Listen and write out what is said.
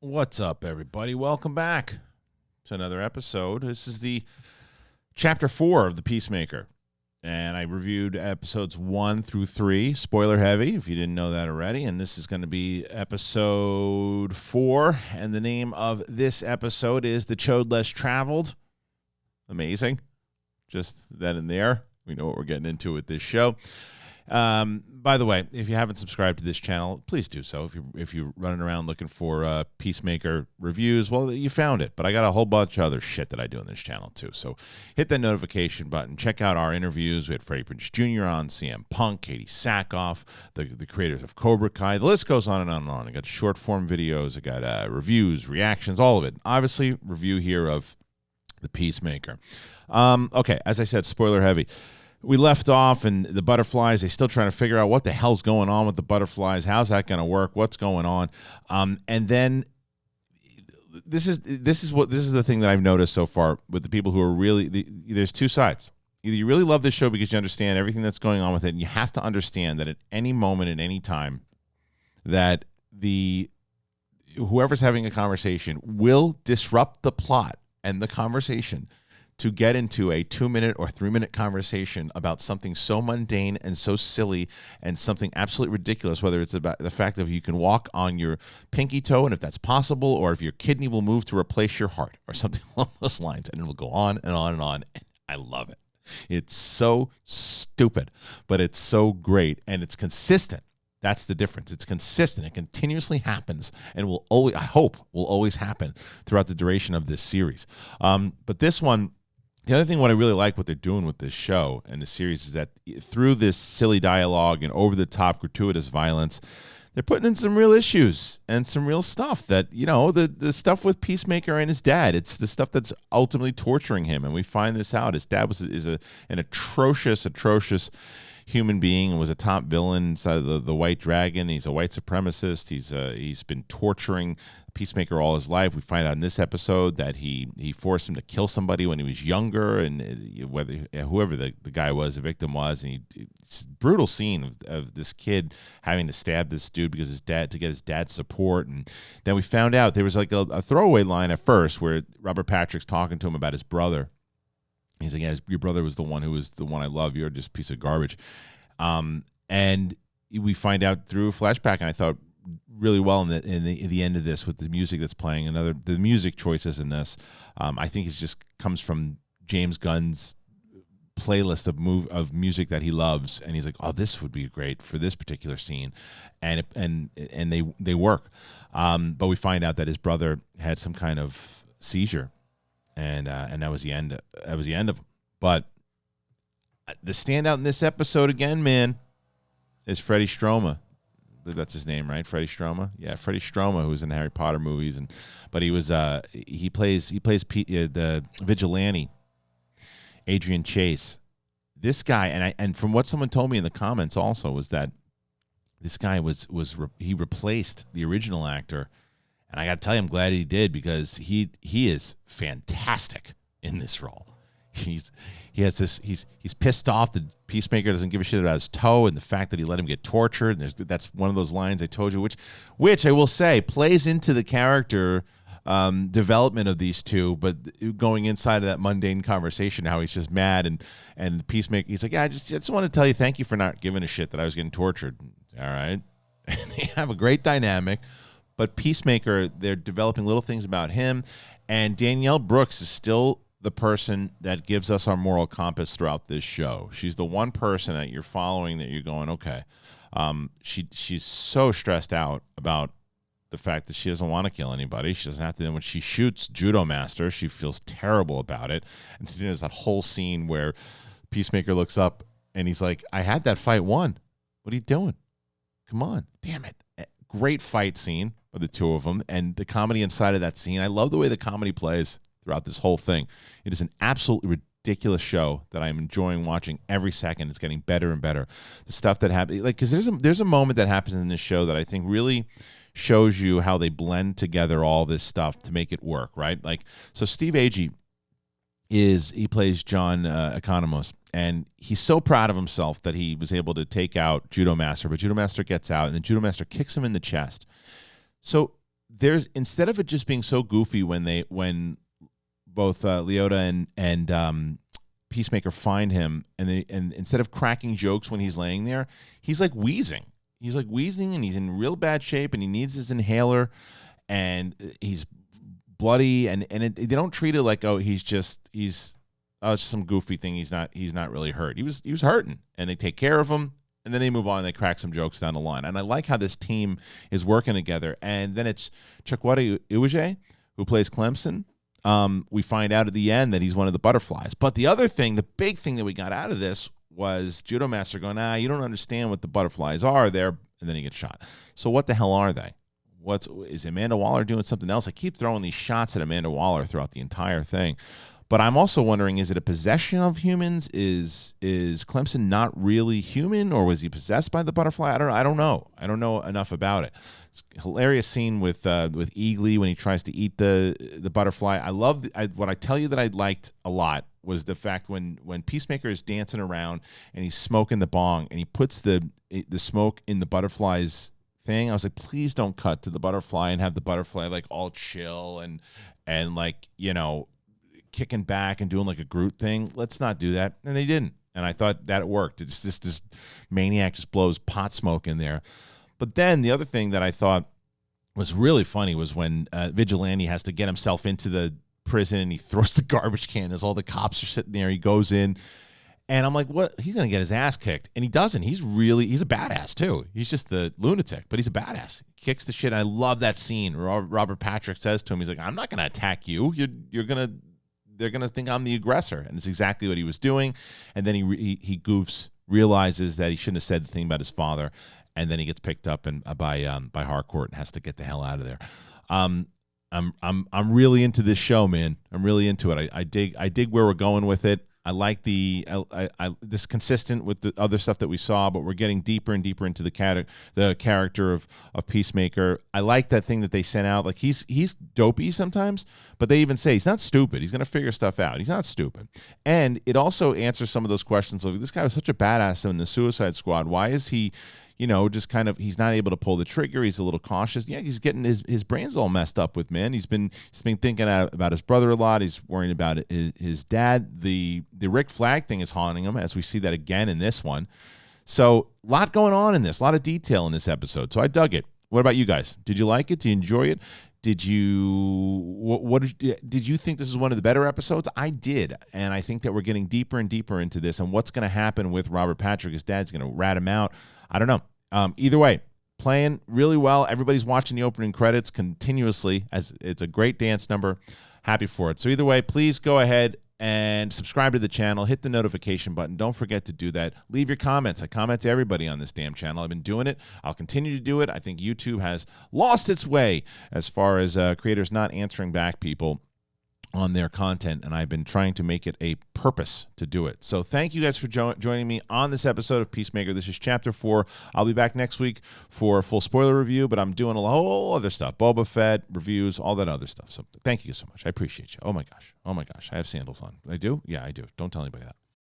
What's up, everybody? Welcome back to another episode. This is the Chapter 4 of the Peacemaker, and I reviewed episodes 1 through 3, spoiler heavy, if you didn't know that already, and this is going to be episode 4, and the name of this episode is The Choad Less Traveled. Amazing. Just that in there. We know what we're getting into with this show. By the way, if you haven't subscribed to this channel, please do so. If you're running around looking for Peacemaker reviews, well, you found it. But I got a whole bunch of other shit that I do on this channel, too. So hit that notification button. Check out our interviews. We had Freddie Prinze Jr. on, CM Punk, Katie Sackhoff, the creators of Cobra Kai. The list goes on and on and on. I got short-form videos. I got reviews, reactions, all of it. Obviously, review here of the Peacemaker. Okay, as I said, spoiler heavy. We left off, and the butterflies, they're still trying to figure out what the hell's going on with the butterflies. How's that going to work? What's going on? And then this is the thing that I've noticed so far with the people who are really there's two sides. Either you really love this show because you understand everything that's going on with it, and you have to understand that at any moment, at any time, that whoever's having a conversation will disrupt the plot and the conversation to get into a 2-minute or 3-minute conversation about something so mundane and so silly and something absolutely ridiculous, whether it's about the fact that you can walk on your pinky toe and if that's possible, or if your kidney will move to replace your heart or something along those lines, and it will go on and on and on. And I love it. It's so stupid, but it's so great, and it's consistent. That's the difference. It's consistent. It continuously happens and will always, I hope, will always happen throughout the duration of this series. But this one, the other thing, what I really like what they're doing with this show and the series is that through this silly dialogue and over-the-top gratuitous violence, they're putting in some real issues and some real stuff that, you know, the stuff with Peacemaker and his dad. It's the stuff that's ultimately torturing him, and we find this out. His dad is an atrocious human being and was a top villain inside of the White Dragon. He's a white supremacist. He's been torturing Peacemaker all his life. We find out in this episode that he forced him to kill somebody when he was younger, and whoever the guy was, the victim was, and it's a brutal scene of this kid having to stab this dude because his dad, to get his dad's support. And then we found out there was like a throwaway line at first where Robert Patrick's talking to him about his brother. He's like, yeah, your brother was the one who was the one I love. You're just a piece of garbage. And we find out through a flashback, and I thought really well in the end of this with the music that's playing. The music choices in this, I think it just comes from James Gunn's playlist of music that he loves, and he's like, oh, this would be great for this particular scene, and they work. But we find out that his brother had some kind of seizure. And that was the end. That was the end of him. But the standout in this episode again, man, is Freddie Stroma. I believe that's his name, right? Freddie Stroma. Yeah, Freddie Stroma, who was in the Harry Potter movies, but he was he plays the vigilante, Adrian Chase. This guy, and from what someone told me in the comments also, was that this guy he replaced the original actor. And I got to tell you, I'm glad he did, because he is fantastic in this role. He's pissed off that Peacemaker doesn't give a shit about his toe and the fact that he let him get tortured. And that's one of those lines I told you, which I will say plays into the character development of these two, but going inside of that mundane conversation, how he's just mad and Peacemaker, he's like, yeah, I just want to tell you thank you for not giving a shit that I was getting tortured. All right, and they have a great dynamic. But Peacemaker, they're developing little things about him. And Danielle Brooks is still the person that gives us our moral compass throughout this show. She's the one person that you're following that you're going, okay. She's so stressed out about the fact that she doesn't want to kill anybody. She doesn't have to. When she shoots Judo Master, she feels terrible about it. And there's that whole scene where Peacemaker looks up and he's like, I had that fight won. What are you doing? Come on. Damn it. Great fight scene of the two of them, and the comedy inside of that scene. I love the way the comedy plays throughout this whole thing. It is an absolutely ridiculous show that I'm enjoying watching every second. It's getting better and better. The stuff that happens, like, because there's a moment that happens in this show that I think really shows you how they blend together all this stuff to make it work, right? Like, so Steve Agee he plays John Economos, and he's so proud of himself that he was able to take out Judo Master, but Judo Master gets out, and then Judo Master kicks him in the chest. So there's, instead of it just being so goofy when both Leota and Peacemaker find him, and instead of cracking jokes when he's laying there, he's like wheezing. He's like wheezing, and he's in real bad shape, and he needs his inhaler, and he's bloody, and they don't treat it like, oh, it's just some goofy thing. He's not really hurt. He was hurting, and they take care of him, and then they move on and they crack some jokes down the line. And I like how this team is working together. And then it's Choad who plays Clemson. We find out at the end that he's one of the butterflies. But the other thing, the big thing that we got out of this was Judo Master going, you don't understand what the butterflies are there, and then he gets shot. So what the hell are they? Is Amanda Waller doing something else? I keep throwing these shots at Amanda Waller throughout the entire thing. But I'm also wondering, is it a possession of humans? Is Clemson not really human, or was he possessed by the butterfly? I don't know. I don't know enough about it. It's a hilarious scene with Eagly when he tries to eat the butterfly. I love what I tell you that I liked a lot was the fact when Peacemaker is dancing around and he's smoking the bong and he puts the smoke in the butterfly's thing. I was like, please don't cut to the butterfly and have the butterfly like all chill and like, you know, kicking back and doing like a Groot thing. Let's not do that. And they didn't. And I thought that it worked. It's just this maniac just blows pot smoke in there. But then the other thing that I thought was really funny was when Vigilante has to get himself into the prison and he throws the garbage can as all the cops are sitting there. He goes in. And I'm like, what? He's going to get his ass kicked. And he doesn't. He's a badass, too. He's just the lunatic, but he's a badass. He kicks the shit. I love that scene. Robert Patrick says to him, he's like, I'm not going to attack you. They're going to think I'm the aggressor. And it's exactly what he was doing. And then he goofs, realizes that he shouldn't have said the thing about his father. And then he gets picked up by Harcourt and has to get the hell out of there. I'm really into this show, man. I'm really into it. I dig where we're going with it. I like this consistent with the other stuff that we saw, but we're getting deeper and deeper into the character of Peacemaker. I like that thing that they sent out. Like he's dopey sometimes, but they even say he's not stupid. He's going to figure stuff out. He's not stupid. And it also answers some of those questions of this guy was such a badass in the Suicide Squad. Why is he, just kind of, he's not able to pull the trigger. He's a little cautious. Yeah, he's getting his brains all messed up with, man. He's been thinking about his brother a lot. He's worrying about his dad. The Rick Flag thing is haunting him, as we see that again in this one. So a lot going on in this, a lot of detail in this episode. So I dug it. What about you guys? Did you like it? Did you enjoy it? Did you think this is one of the better episodes? I did, and I think that we're getting deeper and deeper into this, and what's going to happen with Robert Patrick. His dad's going to rat him out. I don't know. Either way, playing really well. Everybody's watching the opening credits continuously, as it's a great dance number. Happy for it. So either way, please go ahead and subscribe to the channel. Hit the notification button. Don't forget to do that. Leave your comments. I comment to everybody on this damn channel. I've been doing it. I'll continue to do it. I think YouTube has lost its way as far as creators not answering back people on their content, and I've been trying to make it a purpose to do it. So thank you guys for joining me on this episode of Peacemaker. This is Chapter 4. I'll be back next week for a full spoiler review, but I'm doing a whole other stuff. Boba Fett, reviews, all that other stuff. So thank you so much. I appreciate you. Oh my gosh. I have sandals on. I do? Yeah, I do. Don't tell anybody that.